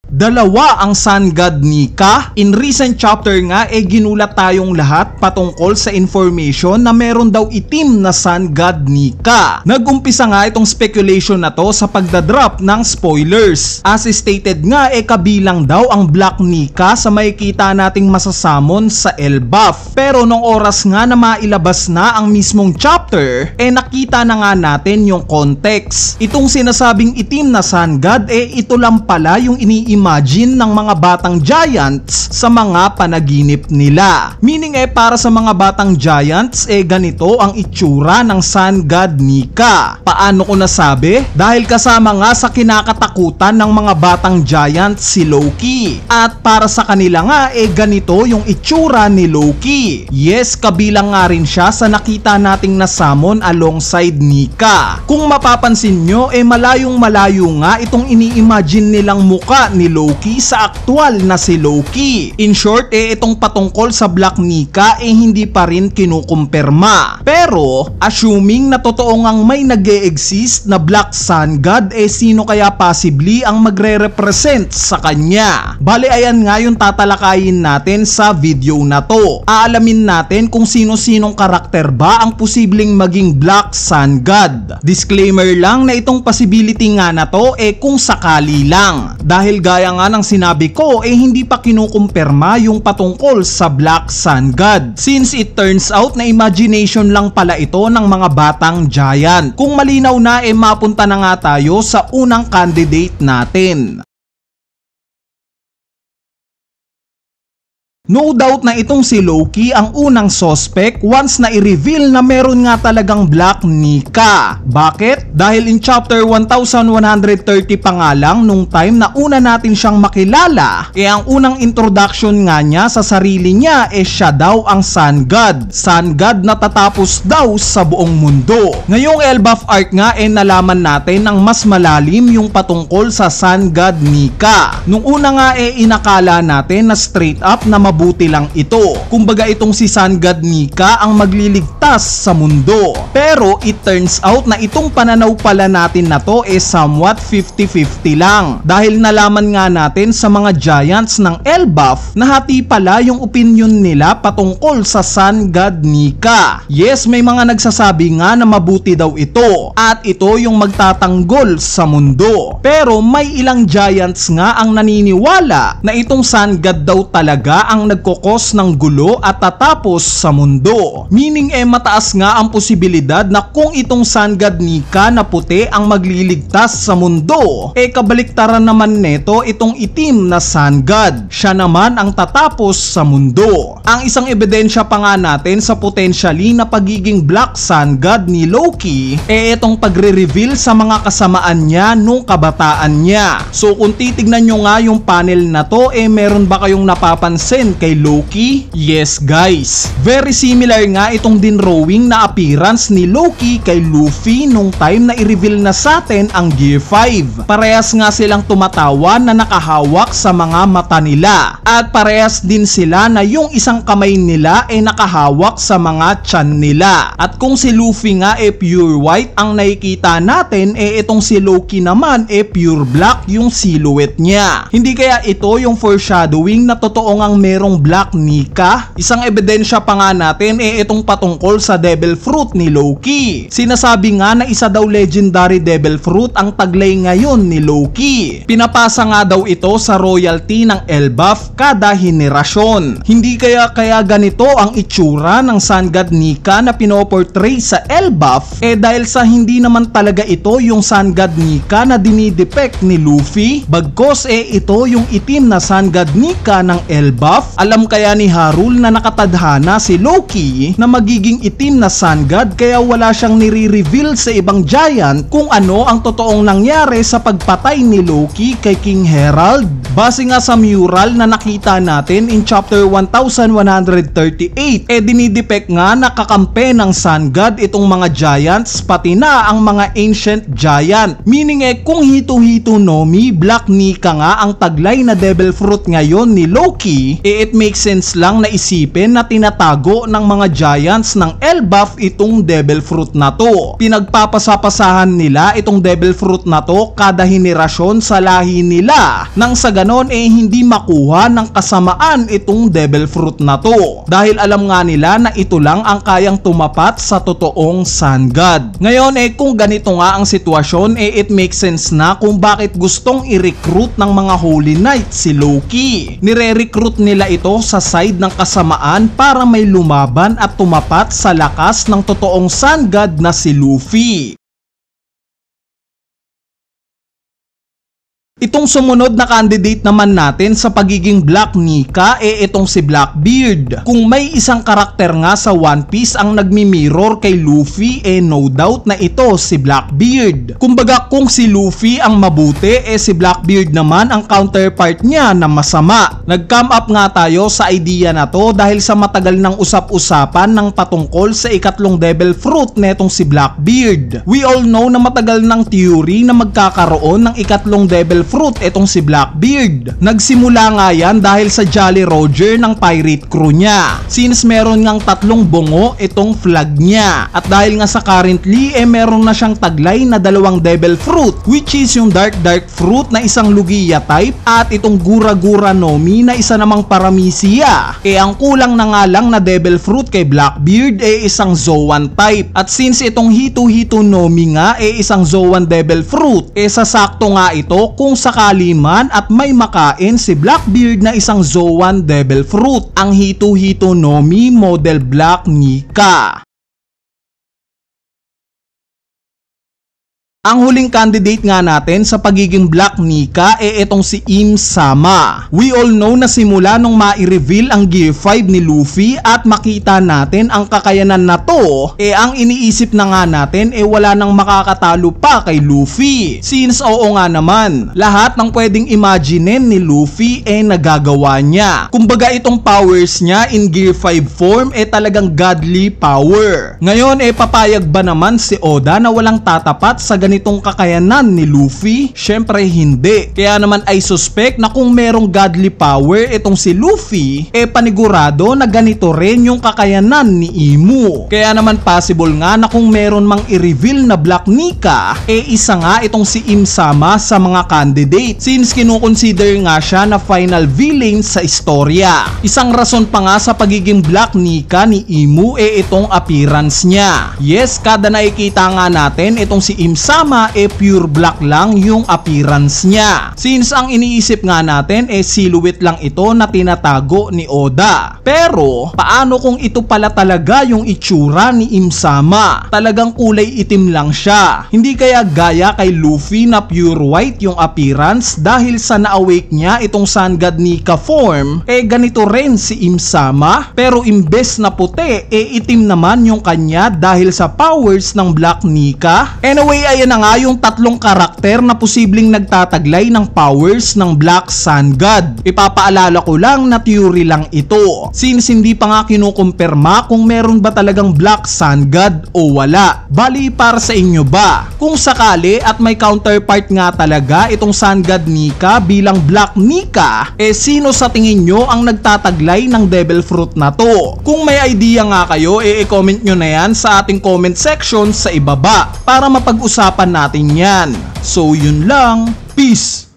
Dalawa ang Sun God Nika. In recent chapter nga ginulat tayong lahat patungkol sa information na meron daw itim na Sun God Nika. Nagumpisa nga itong speculation na to sa pagdadrop ng spoilers. As stated nga kabilang daw ang Black Nika sa makikita nating masasamon sa Elbaf. Pero nung oras nga na mailabas na ang mismong chapter, nakita na nga natin yung context. Itong sinasabing itim na Sun God ito lang pala yung ini-imagine ng mga batang giants sa mga panaginip nila. Meaning para sa mga batang giants ganito ang itsura ng Sun God Nika. Paano ko nasabi? Dahil kasama nga sa kinakatakutan ng mga batang giants si Loki. At para sa kanila nga ganito yung itsura ni Loki. Yes, kabilang nga rin siya sa nakita nating nasamon alongside Nika. Kung mapapansin nyo malayong malayo nga itong ini-imagine nilang muka ni Loki sa aktual na si Loki. In short itong patungkol sa Black Nika hindi pa rin kinukumpirma. Pero assuming na totoo ngang may nag-e-exist na Black Sun God sino kaya possibly ang magre-represent sa kanya? Bale ayan nga yung tatalakayin natin sa video na to. Aalamin natin kung sino-sinong karakter ba ang posibleng maging Black Sun God. Disclaimer lang na itong possibility nga na to kung sakali lang. Dahil gaya nga ng sinabi ko hindi pa kinukumpirma yung patungkol sa Black Sun God. Since it turns out na imagination lang pala ito ng mga batang giant. Kung malinaw na mapunta na nga tayo sa unang candidate natin. No doubt na itong si Loki ang unang suspect once na i-reveal na meron nga talagang Black Nika. Bakit? Dahil in chapter 1130 pa nga lang nung time na una natin siyang makilala, ang unang introduction nga niya sa sarili niya siya daw ang Sun God. Sun God na tatapos daw sa buong mundo. Ngayong Elbaf arc nga nalaman natin ng mas malalim yung patungkol sa Sun God Nika. Nung una nga inakala natin na straight up na mabuti lang ito. Kumbaga itong si Sun God Nika ang magliligtas sa mundo. Pero it turns out na itong pananaw pala natin na to somewhat 50-50 lang. Dahil nalaman nga natin sa mga giants ng Elbaf na hati pala yung opinion nila patungkol sa Sun God Nika. Yes, may mga nagsasabi nga na mabuti daw ito at ito yung magtatanggol sa mundo. Pero may ilang giants nga ang naniniwala na itong Sun God daw talaga ang nagkokos ng gulo at tatapos sa mundo. Meaning mataas nga ang posibilidad na kung itong Sun God Nika na puti ang magliligtas sa mundo, kabaliktaran naman neto itong itim na Sun God. Siya naman ang tatapos sa mundo. Ang isang ebidensya pa nga natin sa potentially na pagiging Black Sun God ni Loki itong pagre-reveal sa mga kasamaan niya nung kabataan niya. So kung titignan nyo nga yung panel na to meron ba kayong napapansin kay Loki? Yes guys, very similar nga itong dinrowing na appearance ni Loki kay Luffy nung time na i-reveal na sa atin ang Gear 5. Parehas nga silang tumatawa na nakahawak sa mga mata nila at parehas din sila na yung isang kamay nila nakahawak sa mga tiyan nila. At kung si Luffy nga pure white ang nakikita natin itong si Loki naman pure black yung silhouette niya. Hindi kaya ito yung foreshadowing na totoo ngang merong Black Nika? Isang ebidensya pa nga natin itong patungkol sa Devil Fruit ni Loki. Sinasabi nga na isa daw legendary Devil Fruit ang taglay ngayon ni Loki. Pinapasa nga daw ito sa royalty ng Elbaf kada henerasyon. Hindi kaya ganito ang itsura ng Sun God Nika na pinoportray sa Elbaf dahil sa hindi naman talaga ito yung Sun God Nika na dinidepict ni Luffy. Bagkos ito yung itim na Sun God Nika ng Elbaf. Alam kaya ni Harul na nakatadhana si Loki na magiging itim na Sun God kaya wala siyang nire-reveal sa ibang giant kung ano ang totoong nangyari sa pagpatay ni Loki kay King Herald. Base nga sa mural na nakita natin in chapter 1138 dinidepict nga nakakampi ng Sun God itong mga giants pati na ang mga ancient giant. Meaning kung hito-hito nomi Black Nika nga ang taglay na Devil Fruit ngayon ni Loki it makes sense lang na isipin na tinatago ng mga giants ng Elbaf itong Devil Fruit na to. Pinagpapasapasahan nila itong Devil Fruit na to kada henerasyon sa lahi nila nang sa ganun ganon hindi makuha ng kasamaan itong devil fruit na to. Dahil alam nga nila na ito lang ang kayang tumapat sa totoong sun god. Ngayon kung ganito nga ang sitwasyon it makes sense na kung bakit gustong i-recruit ng mga Holy Knight si Loki. Nire-recruit nila ito sa side ng kasamaan para may lumaban at tumapat sa lakas ng totoong sun god na si Luffy. Itong sumunod na candidate naman natin sa pagiging Black Nika itong si Blackbeard. Kung may isang karakter nga sa One Piece ang nagmi-mirror kay Luffy no doubt na ito si Blackbeard. Kumbaga kung si Luffy ang mabuti si Blackbeard naman ang counterpart niya na masama. Nag-come up nga tayo sa idea na to dahil sa matagal ng usap-usapan ng patungkol sa ikatlong devil fruit netong si Blackbeard. We all know na matagal ng theory na magkakaroon ng ikatlong devil fruit itong si Blackbeard. Nagsimula nga yan dahil sa Jolly Roger ng pirate crew niya, since meron ngang tatlong bungo itong flag niya. At dahil nga sa currently meron na siyang taglay na dalawang devil fruit, which is yung dark fruit na isang Lugia type at itong Gura Gura Nomi na isa namang Paramisia. Ang kulang na nga lang na devil fruit kay Blackbeard isang Zoan type. At since itong Hito Hito Nomi nga isang Zoan devil fruit, sasakto nga ito kung sakali man at may makain si Blackbeard na isang Zoan devil fruit, ang Hito Hito Nomi model Black Nika. Ang huling candidate nga natin sa pagiging Black Nika itong si Im Sama. We all know na simula nung ma-reveal ang Gear 5 ni Luffy at makita natin ang kakayanan na to, ang iniisip na nga natin wala nang makakatalo pa kay Luffy. Since oo nga naman, lahat ng pwedeng imaginein ni Luffy nagagawa niya. Kumbaga itong powers niya in Gear 5 form talagang godly power. Ngayon papayag ba naman si Oda na walang tatapat sa ganitong kakayanan ni Luffy? Syempre hindi. Kaya naman ay suspect na kung merong godly power itong si Luffy, panigurado na ganito rin yung kakayanan ni Imu. Kaya naman possible nga na kung meron mang i-reveal na Black Nika, isa nga itong si Im Sama sa mga candidate, since kinukonsider nga siya na final villain sa istorya. Isang rason pa nga sa pagiging Black Nika ni Imu itong appearance niya. Yes, kada nakikita nga natin itong si Im Sama pure black lang yung appearance niya, since ang iniisip nga natin silhouette lang ito na tinatago ni Oda. Pero paano kung ito pala talaga yung itsura ni Im Sama? Talagang kulay itim lang siya. Hindi kaya gaya kay Luffy na pure white yung appearance dahil sa na-awake niya itong Sun God Nika form, ganito rin si Im Sama, pero imbes na puti itim naman yung kanya dahil sa powers ng Black Nika. Anyway, ayan na nga yung tatlong karakter na posibleng nagtataglay ng powers ng Black Sun God. Ipapaalala ko lang na theory lang ito, since hindi pa nga kinukumpirma kung meron ba talagang Black Sun God o wala. Bali, para sa inyo ba? Kung sakali at may counterpart nga talaga itong Sun God Nika bilang Black Nika, sino sa tingin nyo ang nagtataglay ng devil fruit na to? Kung may idea nga kayo, i-comment nyo na yan sa ating comment section sa ibaba para mapag-usapan natin yan. So yun lang, peace!